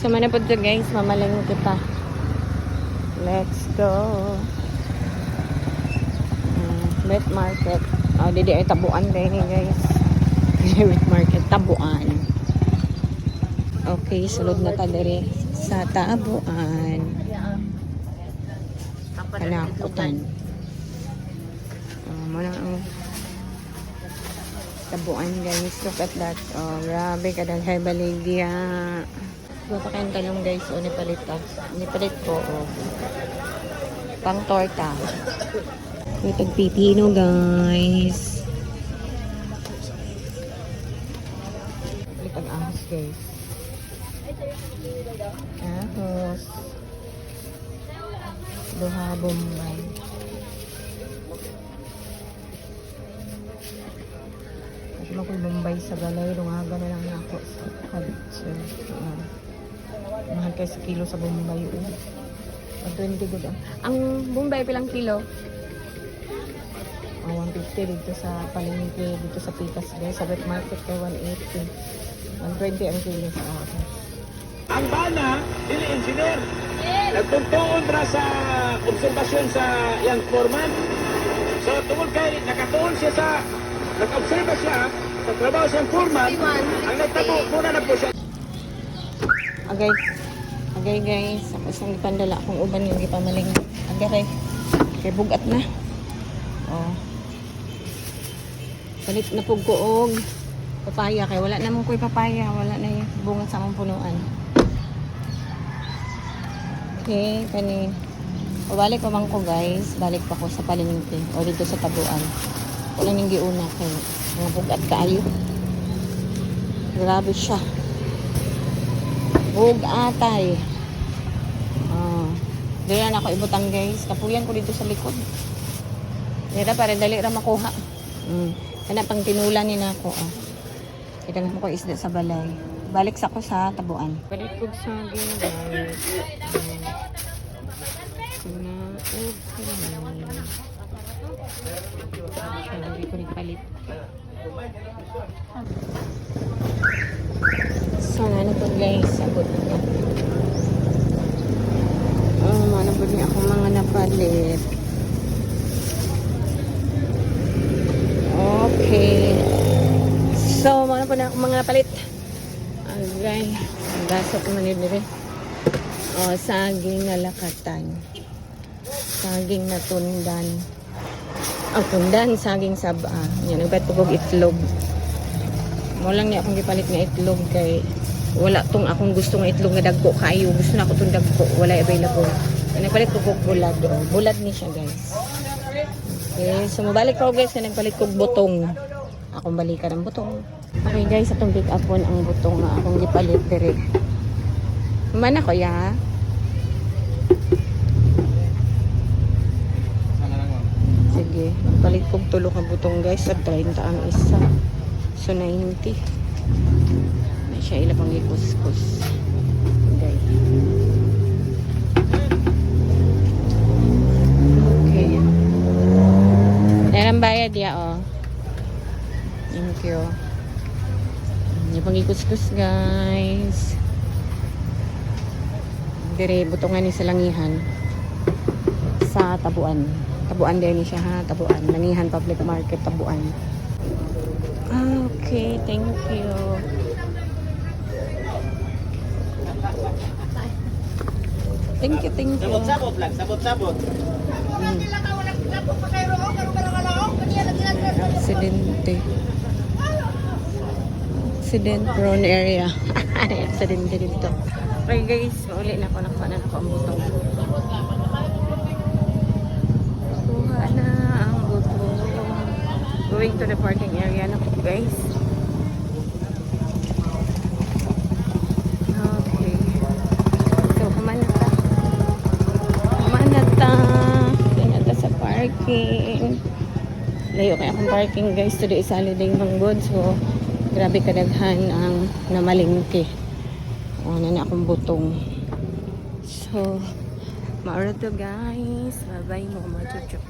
So man po to guys, mamaling kita. Let's go. Wet market. Oh, didi ay tabuan din guys. Wet market tabuan. Okay, sulod na ta diri sa tabuan. Kanakutan. Muna ang tabuan guys. Look at that. Oh, grabe kadaghay baligya. Papakain talong guys. O, nipalit ta. Nipalit ko. Oh. Pang torta. May tagpipino guys. Palit ang ahos guys. Ahos. Duha bombay. Kasi ako bombay sa galay. Lungaga na lang ako sa kadso. Mahal kayo sa kilo sa bombay. 20 good. Ang bombay pilang kilo? 150 dito sa palengke, dito sa Pikas guys. Sa wet market kay 180. 120 ang kilo sa akin. Ang bana, dili engineer. Nagtungtuon ra sa obserbasyon sa yang foreman. So tungod kay nakatuon siya sa nag-obserba siya sa trabaho siyang foreman. Ang nagtabo muna na po siya. Agay guys, ako isang ipandala akong uban yung ipamaling. Agay kay bugat na. Oh. Palit na pug ko og papaya kay wala namang ko'y papaya, wala na yung bunga sa among punuan. Okay, kani balik pa man ko guys, balik pa ko sa palengke o dito sa tabuan. Wala ning giuna kay mga bugat kaayo. Grabe siya. Bugatay. Dili na ako ibutang guys. Kapuyan ko dito sa likod. Dira para dali ra makuha. Kana pang tinulan ni nako. Kita na ko isda sa balay. Balik sa ko sa tabuan. Balik ko sa guys. Hindi ko nagpalit. So, ano po guys, sabot na. Ano po niya akong mga napalit. Okay. So, ano po na akong mga napalit. Okay. Gasok naman yun rin. Saging na lakatan. Saging na tundan. Tundan, saging saba. Yan, nagbayad po kong itlog. Mo lang niya akong gipalit nga itlog kay wala tong akong gusto nga itlog nga dagko kayo. Gusto na ako tong dagko, wala available. Nagpalit ko kog bulad. Bulad ni siya guys. Okay, so mabalik ko guys na nagpalit kog butong. Akong balikan ang butong. Okay guys, atong pick up ang butong nga akong gipalit dire. Man ako ya. Sige, palit kog tulo ka butong guys sa 30 ang isa. So 90. May siya ila pang ikuskus. Okay. Okay. Darang bayad ya oh. Thank you. Yung pang ikuskus guys. Dire butongan ni sa langihan. Sa tabuan. Tabuan din siya ha, tabuan. Langihan Public Market, tabuan. Okay, thank you. Thank you. Sabot-sabot lang, sabot-sabot. Accident prone area. Accident dito. Okay guys, uli na ako nakuha na ako ang butong. Kuha na ang butong. Going to the parking area na po guys. Okay. So, kumanata. Kumanata sa parking. Layo kaya akong parking guys. Today is holiday manggod. So, grabe kadaghan ang namalingki. Na akong butong. So, maura to guys. Bye-bye mga chuchuk.